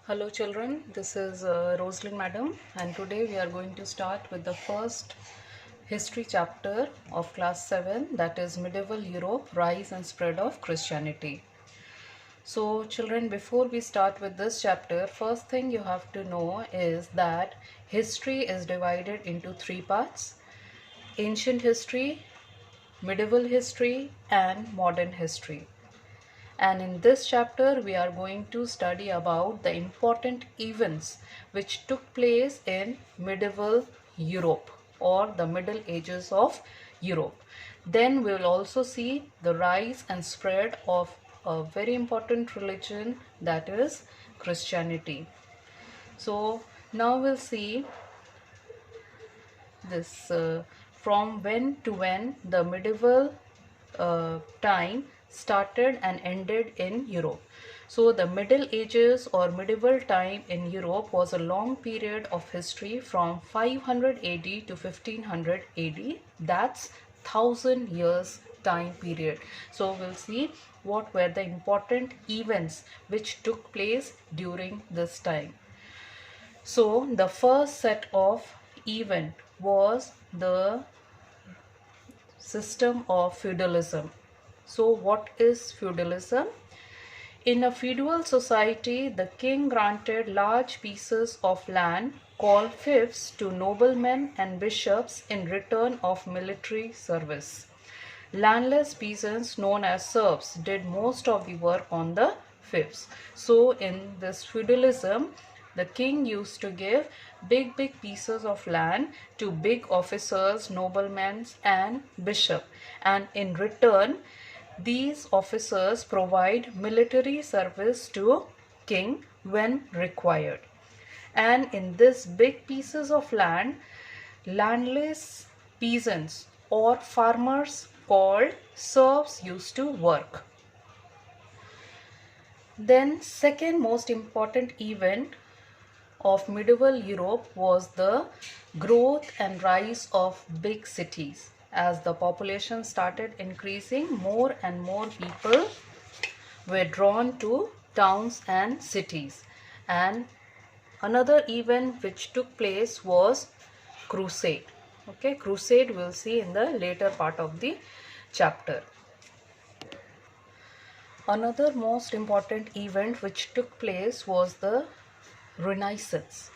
Hello children, this is Rosalind Madam, and today we are going to start with the first history chapter of class 7, that is Medieval Europe, Rise and Spread of Christianity. So children, before we start with this chapter, first thing you have to know is that history is divided into three parts: ancient history, medieval history and modern history. And in this chapter we are going to study about the important events which took place in medieval Europe or the Middle Ages of Europe. Then we will also see the rise and spread of a very important religion, that is Christianity. So now we'll see this from when to when the medieval time started and ended in Europe. So the Middle Ages or medieval time in Europe was a long period of history from 500 AD to 1500 AD. That's 1000 years time period. So we'll see what were the important events which took place during this time. So the first set of event was the system of feudalism. So what is feudalism? In a feudal society, the king granted large pieces of land called fiefs to noblemen and bishops in return of military service. Landless peasants known as serfs did most of the work on the fiefs. So in this feudalism, the king used to give big pieces of land to big officers, noblemen and bishop, and in return these officers provide military service to king when required. And in this big pieces of land, landless peasants or farmers called serfs used to work. Then second most important event of medieval Europe was the growth and rise of big cities. As the population started increasing, more and more people were drawn to towns and cities. And another event which took place was crusade. Okay, crusade we'll see in the later part of the chapter. Another most important event which took place was the Renaissance.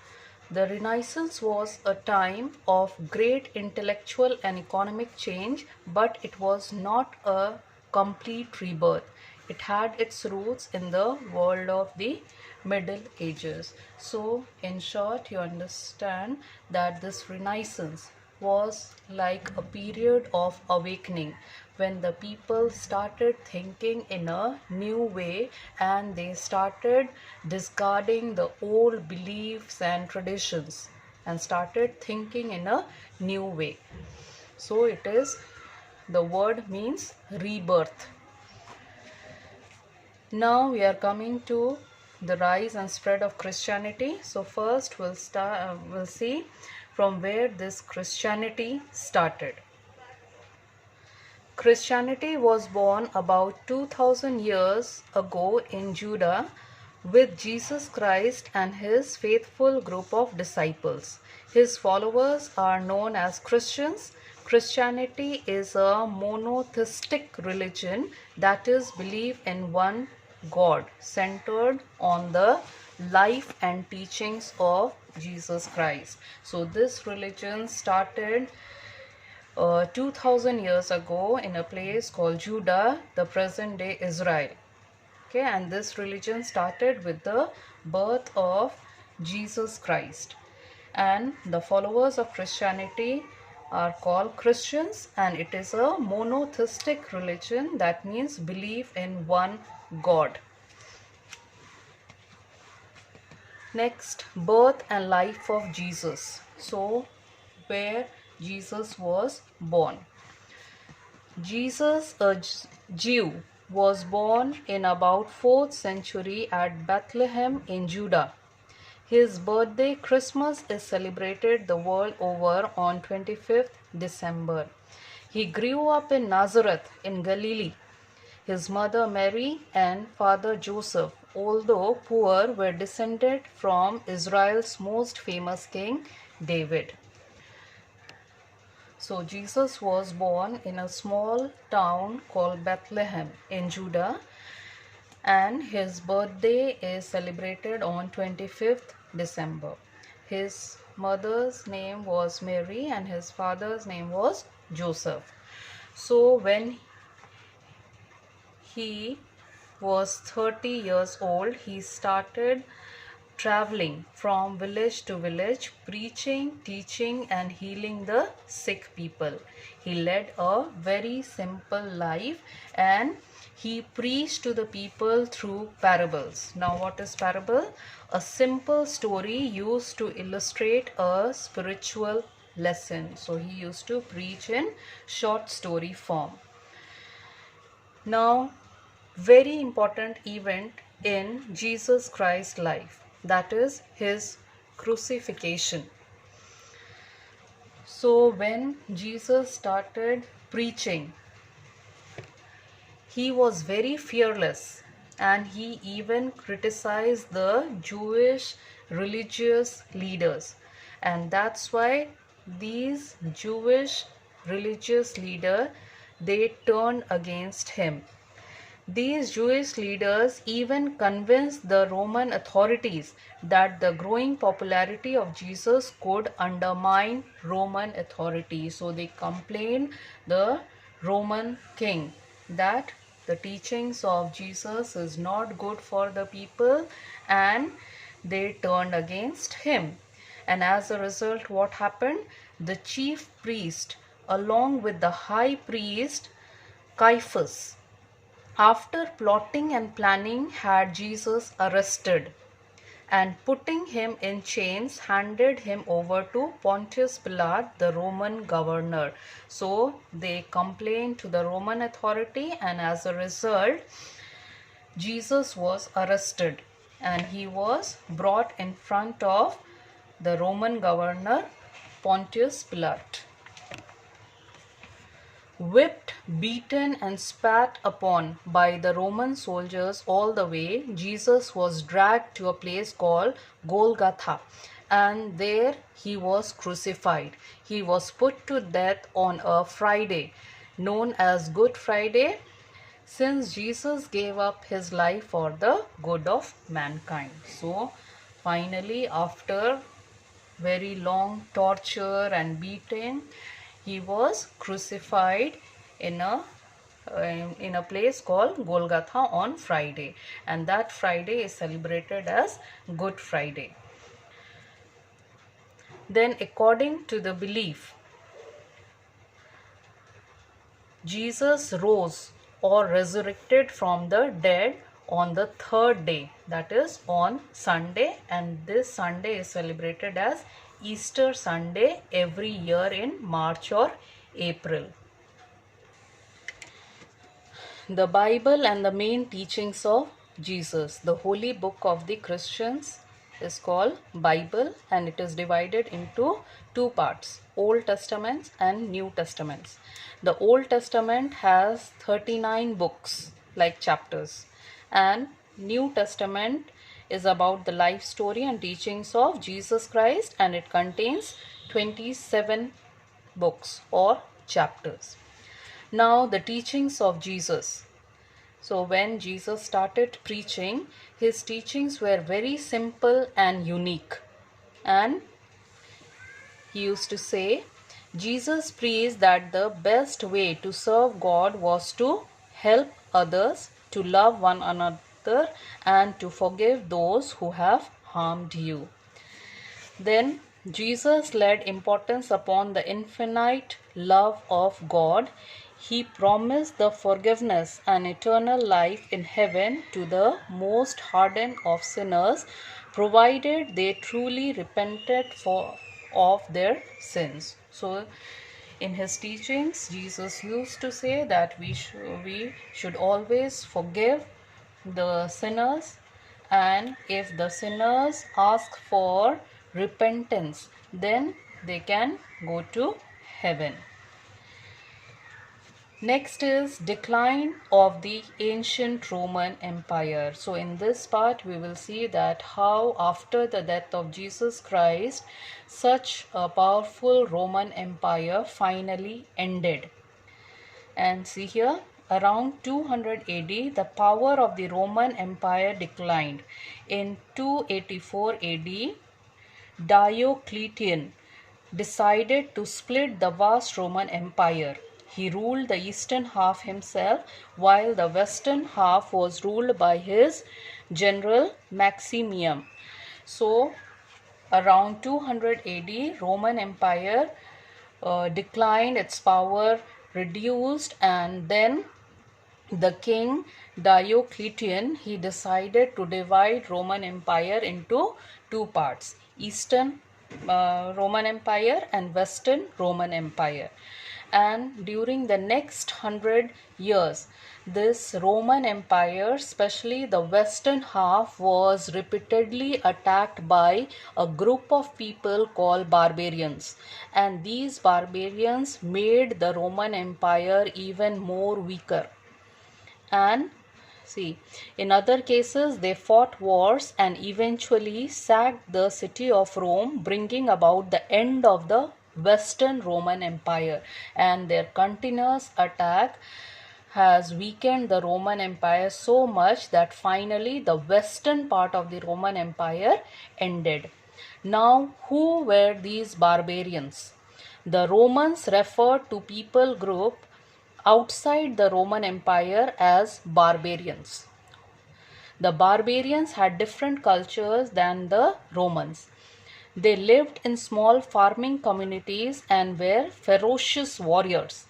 The Renaissance was a time of great intellectual and economic change, but it was not a complete rebirth. It had its roots in the world of the Middle Ages. So, in short, you understand that this Renaissance was like a period of awakening when the people started thinking in a new way and they started discarding the old beliefs and traditions and started thinking in a new way. So it is, the word means rebirth. Now we are coming to the rise and spread of Christianity. So first we'll see from where this Christianity started. Christianity was born about 2000 years ago in Judah with Jesus Christ and his faithful group of disciples. His followers are known as Christians. Christianity is a monotheistic religion, that is, belief in one God, centered on the life and teachings of Jesus Christ. So this religion started 2000 years ago in a place called Judah, the present day Israel. Okay, and this religion started with the birth of Jesus Christ. And the followers of Christianity are called Christians, and it is a monotheistic religion, that means belief in one God. Next, birth and life of Jesus. So, where Jesus was born. Jesus, a Jew, was born in about 4th century at Bethlehem in Judah. His birthday, Christmas, is celebrated the world over on 25th December. He grew up in Nazareth in Galilee. His mother Mary and father Joseph although poor, were descended from Israel's most famous king, David. So Jesus was born in a small town called Bethlehem in Judah, and his birthday is celebrated on 25th December. His mother's name was Mary and his father's name was Joseph. So when he was 30 years old, he started traveling from village to village, preaching, teaching, and healing the sick people. He led a very simple life and he preached to the people through parables. Now, what is parable? A simple story used to illustrate a spiritual lesson. So, he used to preach in short story form. Now, very important event in Jesus Christ's life, that is his crucifixion. So when Jesus started preaching, he was very fearless and he even criticized the Jewish religious leaders, and that's why these Jewish religious leaders, they turned against him. These Jewish leaders even convinced the Roman authorities that the growing popularity of Jesus could undermine Roman authority. So they complained the Roman king that the teachings of Jesus is not good for the people, and they turned against him. And as a result, what happened? The chief priest along with the high priest Caiaphas, after plotting and planning, had Jesus arrested and putting him in chains, handed him over to Pontius Pilate, the Roman governor. So they complained to the Roman authority, and as a result, Jesus was arrested and he was brought in front of the Roman governor Pontius Pilate. Whipped, beaten, and spat upon by the Roman soldiers all the way, Jesus was dragged to a place called Golgotha, and there he was crucified. He was put to death on a Friday, known as Good Friday, since Jesus gave up his life for the good of mankind. So, finally, after very long torture and beating, he was crucified in a place called Golgotha on Friday, and that Friday is celebrated as Good Friday. Then, according to the belief, Jesus rose or resurrected from the dead on the third day, that is on Sunday, and this Sunday is celebrated as Easter Sunday every year in March or April. The Bible and the main teachings of Jesus. The holy book of the Christians is called Bible, and it is divided into two parts, Old Testaments and New Testaments. The Old Testament has 39 books like chapters, and New Testament is about the life story and teachings of Jesus Christ, and it contains 27 books or chapters. Now, the teachings of Jesus. So, when Jesus started preaching, his teachings were very simple and unique. And he used to say, Jesus preached that the best way to serve God was to help others, to love one another, and to forgive those who have harmed you. Then Jesus laid importance upon the infinite love of God. He promised the forgiveness and eternal life in heaven to the most hardened of sinners, provided they truly repented of their sins. So, in his teachings, Jesus used to say that we should always forgive the sinners, and if the sinners ask for repentance, then they can go to heaven. Next is decline of the ancient Roman Empire. So in this part we will see that how after the death of Jesus Christ such a powerful Roman Empire finally ended. And see here, around 200 AD the power of the Roman Empire declined. In 284 AD Diocletian decided to split the vast Roman Empire. He ruled the eastern half himself, while the western half was ruled by his general Maximian. So, around 200 AD, Roman Empire declined, its power reduced, and then the king Diocletian, he decided to divide Roman Empire into two parts, Eastern Roman Empire and Western Roman Empire. And during the next 100 years, this Roman Empire, especially the western half, was repeatedly attacked by a group of people called barbarians, and these barbarians made the Roman Empire even more weaker. And see, in other cases they fought wars and eventually sacked the city of Rome, bringing about the end of the Western Roman Empire, and their continuous attack has weakened the Roman Empire so much that finally the western part of the Roman Empire ended. Now, who were these barbarians? The Romans referred to people group outside the Roman Empire as barbarians. The barbarians had different cultures than the Romans. They lived in small farming communities and were ferocious warriors.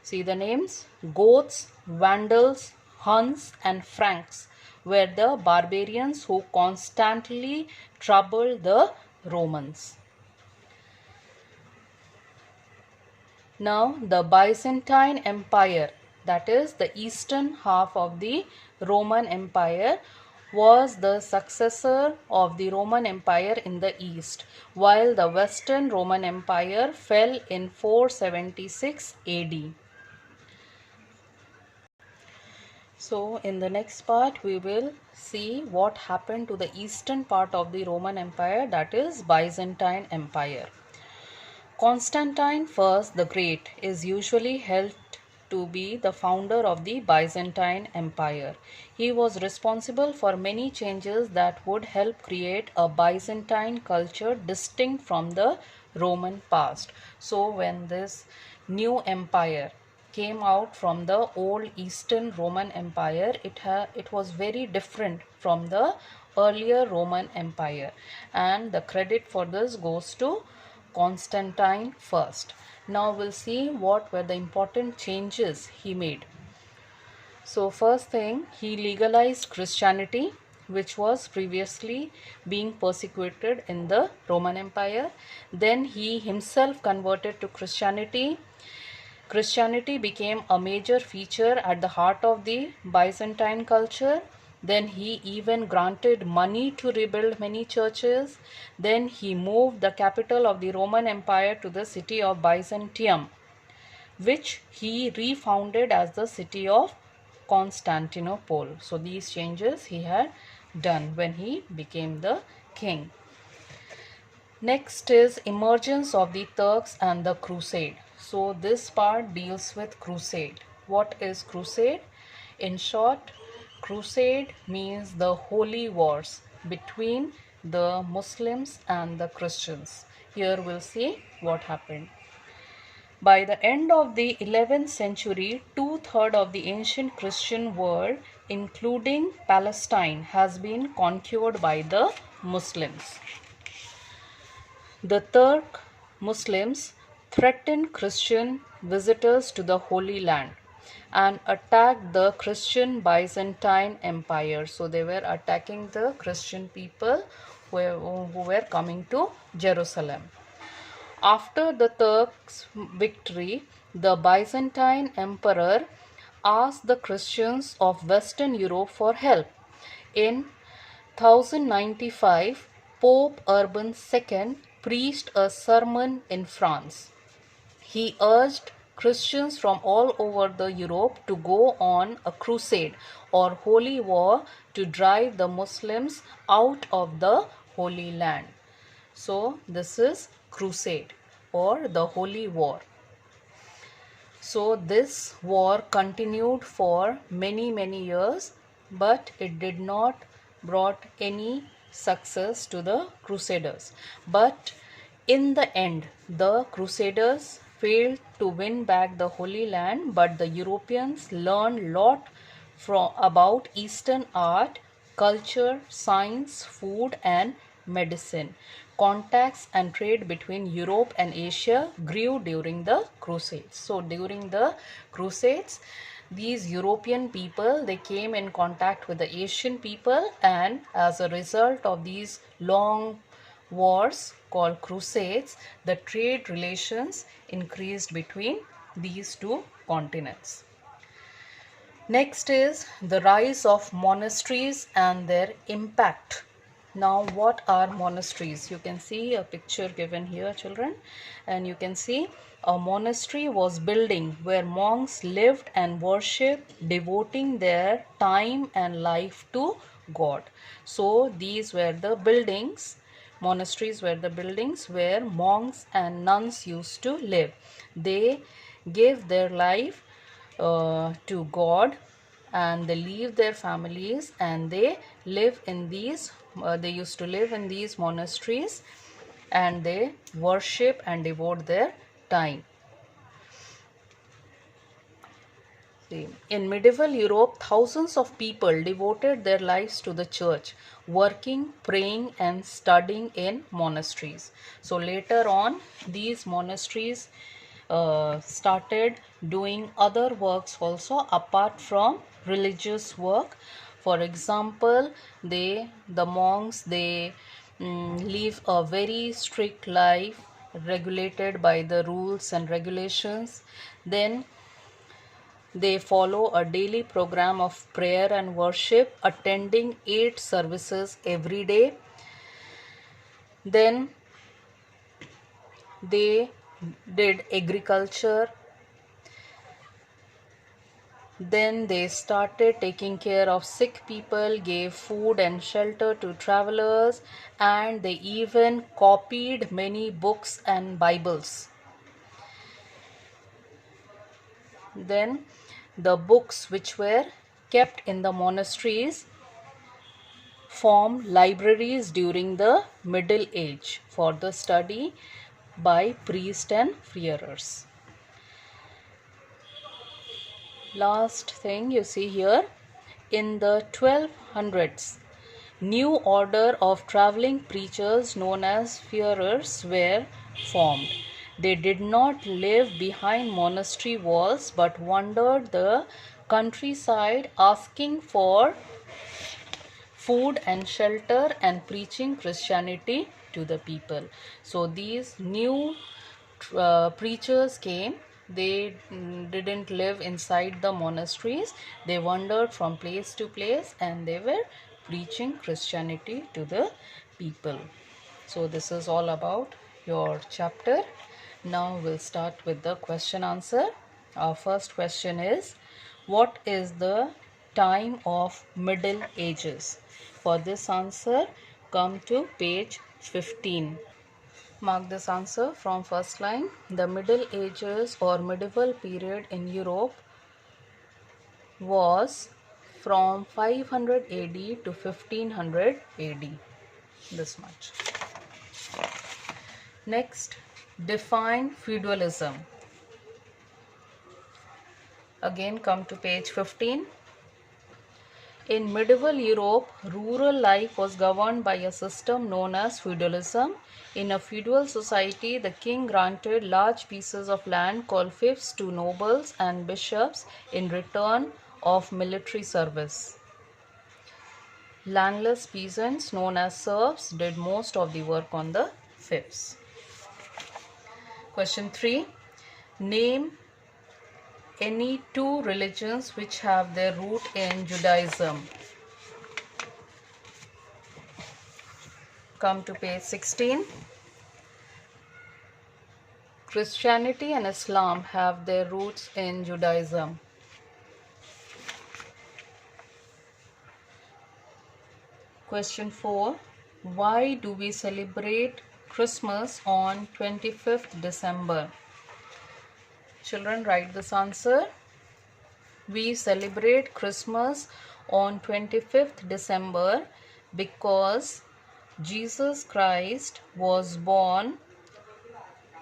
See the names: Goths, Vandals, Huns, and Franks were the barbarians who constantly troubled the Romans. Now, the Byzantine Empire, that is the eastern half of the Roman Empire, was the successor of the Roman Empire in the east, while the Western Roman Empire fell in 476 AD. So, in the next part, we will see what happened to the eastern part of the Roman Empire, that is Byzantine Empire. Constantine I the Great is usually held to be the founder of the Byzantine Empire. He was responsible for many changes that would help create a Byzantine culture distinct from the Roman past. So when this new empire came out from the old Eastern Roman Empire, it was very different from the earlier Roman Empire, and the credit for this goes to Constantine I. Now we'll see what were the important changes he made. So first thing, he legalized Christianity, which was previously being persecuted in the Roman Empire. Then he himself converted to Christianity. Christianity became a major feature at the heart of the Byzantine culture. Then he even granted money to rebuild many churches. Then he moved the capital of the Roman Empire to the city of Byzantium, which he refounded as the city of Constantinople. So these changes he had done when he became the king. Next is emergence of the Turks and the Crusade. So this part deals with crusade. What is crusade? In short, crusade means the holy wars between the Muslims and the Christians. Here we'll see what happened. By the end of the 11th century, two-thirds of the ancient Christian world, including Palestine, has been conquered by the Muslims. The Turk Muslims threatened Christian visitors to the Holy Land and attacked the Christian Byzantine Empire. So they were attacking the Christian people who were coming to Jerusalem. After the Turks' victory, the Byzantine Emperor asked the Christians of Western Europe for help. In 1095, Pope Urban II preached a sermon in France. He urged Christians from all over the Europe to go on a crusade or holy war to drive the Muslims out of the Holy Land. So this is crusade or the holy war. So this war continued for many years, but it did not brought any success to the crusaders. But in the end, the crusaders failed to win back the Holy Land, but the Europeans learned lot from about Eastern art, culture, science, food and medicine. Contacts and trade between Europe and Asia grew during the Crusades. So during the Crusades, these European people, they came in contact with the Asian people, and as a result of these long wars called Crusades, the trade relations increased between these two continents. Next is the rise of monasteries and their impact. Now, what are monasteries? You can see a picture given here, children, and you can see a monastery was building where monks lived and worshipped, devoting their time and life to God. So, these were the buildings. Monasteries were the buildings where monks and nuns used to live. They gave their life to God, and they leave their families and they live in these they used to live in these monasteries, and they worship and devote their time. See, in medieval Europe, thousands of people devoted their lives to the church, working, praying and studying in monasteries. So later on, these monasteries started doing other works also apart from religious work. For example, the monks, they live a very strict life regulated by the rules and regulations. Then they follow a daily program of prayer and worship, attending 8 services every day. Then they did agriculture. Then they started taking care of sick people, gave food and shelter to travelers, and they even copied many books and Bibles. Then the books which were kept in the monasteries formed libraries during the Middle Age for the study by priests and friars. Last thing you see here, in the 1200s, new order of traveling preachers known as friars were formed. They did not live behind monastery walls but wandered the countryside asking for food and shelter and preaching Christianity to the people. So these new preachers came. They didn't live inside the monasteries. They wandered from place to place and they were preaching Christianity to the people. So this is all about your chapter. Now we'll start with the question answer. Our first question is, what is the time of Middle Ages? For this answer, come to page 15. Mark this answer from first line. The Middle Ages or medieval period in Europe was from 500 AD to 1500 AD. This much. Next, define feudalism. Again, come to page 15. In medieval Europe, rural life was governed by a system known as feudalism. In a feudal society, the king granted large pieces of land called fiefs to nobles and bishops in return of military service. Landless peasants known as serfs did most of the work on the fiefs. Question 3. Name any two religions which have their root in Judaism. Come to page 16. Christianity and Islam have their roots in Judaism. Question 4. Why do we celebrate Christmas on 25th December? Children, write this answer. We celebrate Christmas on 25th December because Jesus Christ was born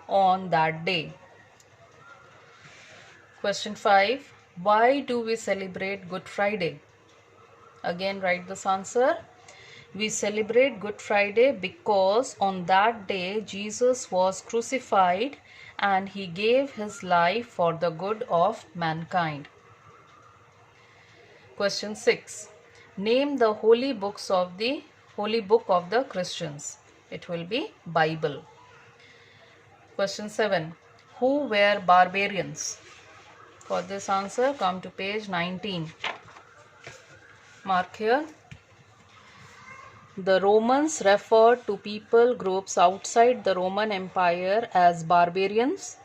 on that day. Question 5. Why do we celebrate Good Friday? Again, write this answer. We celebrate Good Friday because on that day Jesus was crucified and he gave his life for the good of mankind. Question 6. Name the holy book of the Christians. It will be Bible. Question 7. Who were barbarians? For this answer, come to page 19. Mark here. The Romans referred to people groups outside the Roman Empire as barbarians.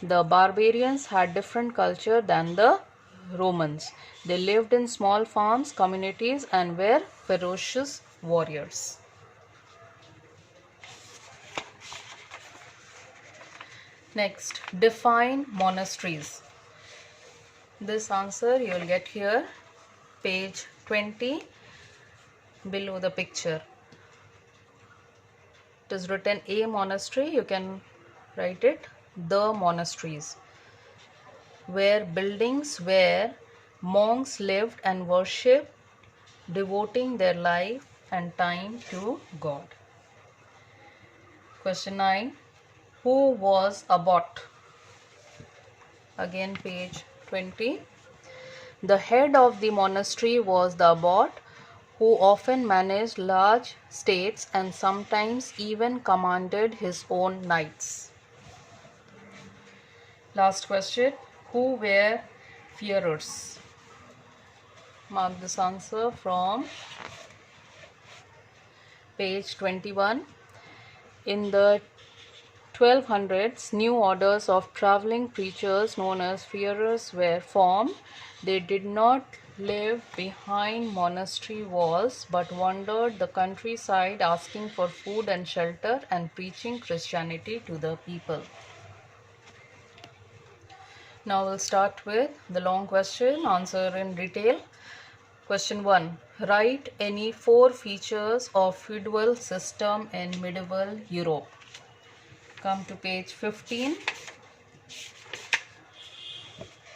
The barbarians had different culture than the Romans. They lived in small farms, communities, and were ferocious warriors. Next, define monasteries. This answer you will get here, page 20, below the picture. It is written a monastery, you can write it the monasteries, where buildings where monks lived and worshipped, devoting their life and time to God. Question 9. Who was abbot? Again, page 20. The head of the monastery was the abbot, who often managed large states and sometimes even commanded his own knights. Last question. Who were fearers? Mark this answer from page 21. In the 1200s, new orders of traveling preachers known as fearers were formed. They did not live behind monastery walls but wandered the countryside asking for food and shelter and preaching Christianity to the people. Now we'll start with the long question, answer in detail. Question 1. Write any 4 features of feudal system in medieval Europe. Come to page 15.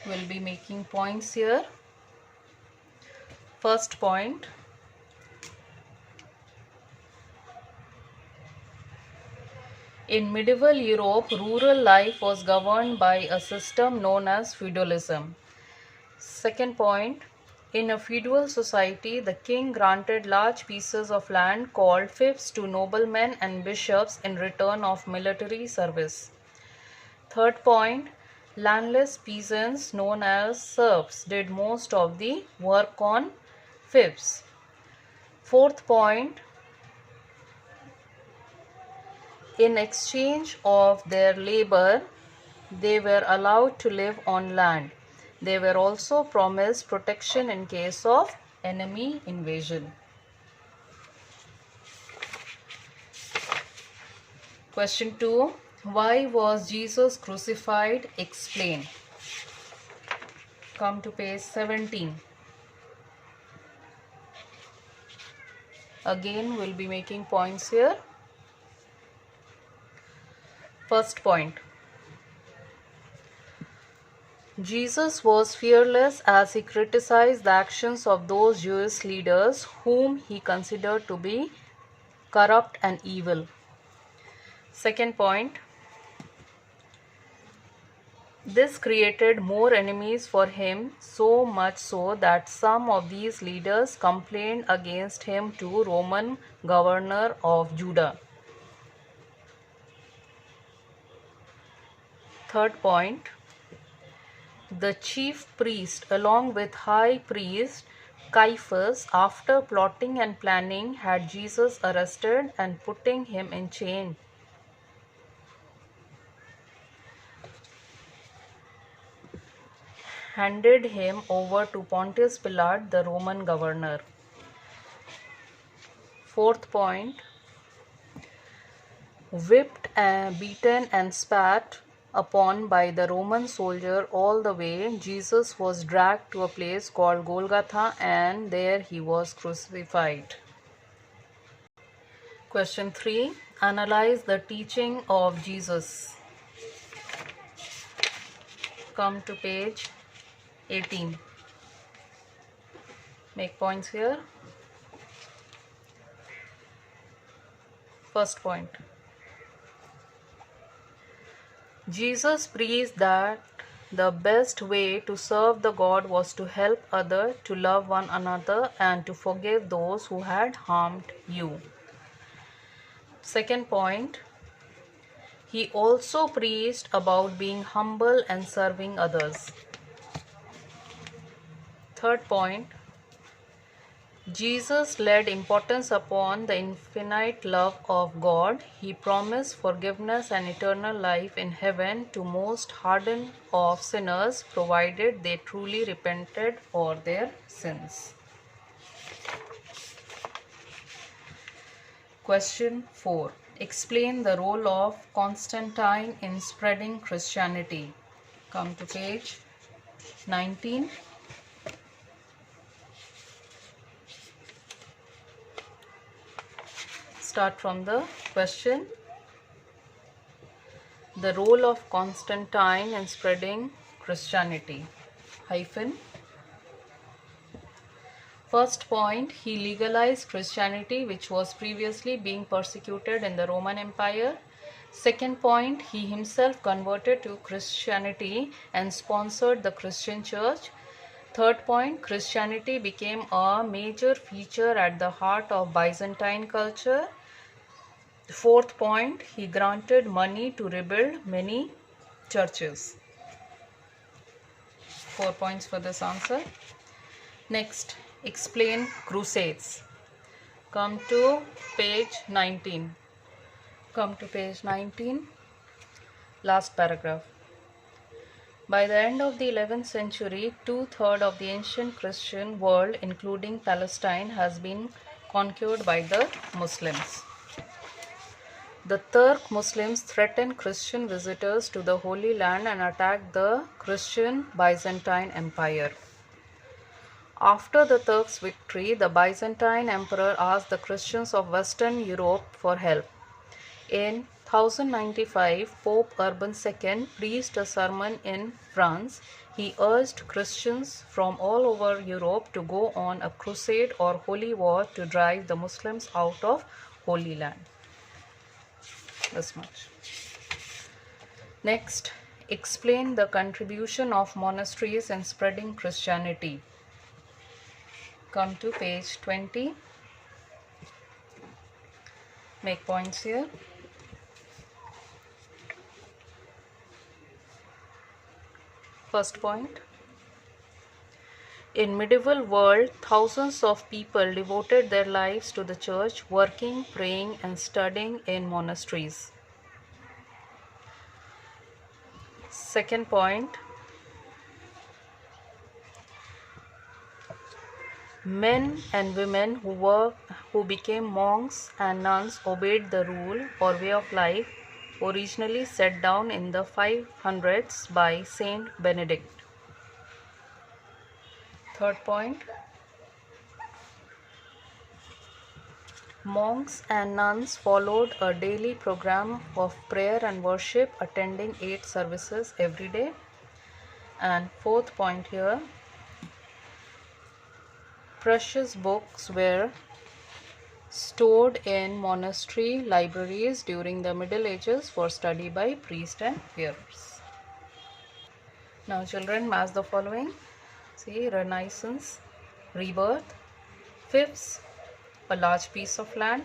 We'll be making points here. First point. In medieval Europe, rural life was governed by a system known as feudalism. Second point. In a feudal society, the king granted large pieces of land called fiefs to noblemen and bishops in return of military service. Third point. Landless peasants known as serfs did most of the work on fiefs. Fourth point. In exchange of their labor, they were allowed to live on land. They were also promised protection in case of enemy invasion. Question 2. Why was Jesus crucified? Explain. Come to page 17. Again, we'll be making points here. First point. Jesus was fearless as he criticized the actions of those Jewish leaders whom he considered to be corrupt and evil. Second point. This created more enemies for him, so much so that some of these leaders complained against him to Roman governor of Judah. Third point. The chief priest, along with high priest Caiaphas, after plotting and planning, had Jesus arrested and putting him in chains. handed him over to Pontius Pilate, the Roman governor. Fourth point, whipped, beaten and spat upon by the Roman soldier all the way, Jesus was dragged to a place called Golgotha, and there he was crucified. Question 3. Analyze the teaching of Jesus. Come to page 18. Make points here. First point. Jesus preached that the best way to serve the God was to help others, to love one another, and to forgive those who had harmed you. Second point. He also preached about being humble and serving others. Third point. Jesus laid importance upon the infinite love of God. He promised forgiveness and eternal life in heaven to most hardened of sinners, provided they truly repented for their sins. Question 4. Explain the role of Constantine in spreading Christianity. Come to page 19. Start from the question. The role of Constantine in spreading Christianity. Hyphen. First point, he legalized Christianity, which was previously being persecuted in the Roman Empire. Second point, he himself converted to Christianity and sponsored the Christian church. Third point, Christianity became a major feature at the heart of Byzantine culture. Fourth point, he granted money to rebuild many churches. 4 points for this answer. Next, explain crusades. Come to page 19. Come to page 19. Last paragraph. By the end of the 11th century, 2/3 of the ancient Christian world, including Palestine, has been conquered by the Muslims. The Turk Muslims threatened Christian visitors to the Holy Land and attacked the Christian Byzantine Empire. After the Turks' victory, the Byzantine Emperor asked the Christians of Western Europe for help. In 1095, Pope Urban II preached a sermon in France. He urged Christians from all over Europe to go on a crusade or holy war to drive the Muslims out of Holy Land. This much. Next, explain the contribution of monasteries in spreading Christianity. Come to page 20. Make points here. First point. In medieval world, thousands of people devoted their lives to the church, working, praying, and studying in monasteries. Second point. Men and women who became monks and nuns obeyed the rule or way of life originally set down in the 500s by Saint Benedict. Third point. Monks and nuns followed a daily program of prayer and worship, attending 8 services every day. And fourth point here, precious books were stored in monastery libraries during the Middle Ages for study by priests and hearers. Now children, match the following. See, Renaissance, rebirth, fifths, a large piece of land,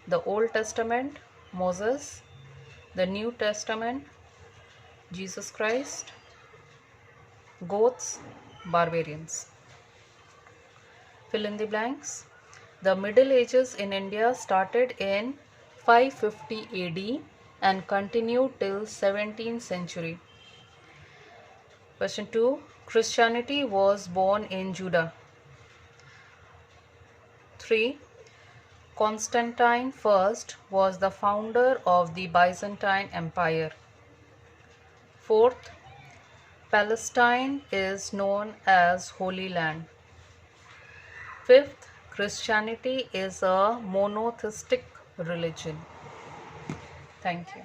the Old Testament, Moses, the New Testament, Jesus Christ, Goths, barbarians. Fill in the blanks. The Middle Ages in India started in 550 AD and continued till 17th century. Question 2. Christianity was born in Judah. 3. Constantine I was the founder of the Byzantine Empire. 4th, Palestine is known as Holy Land. 5th, Christianity is a monotheistic religion. Thank you.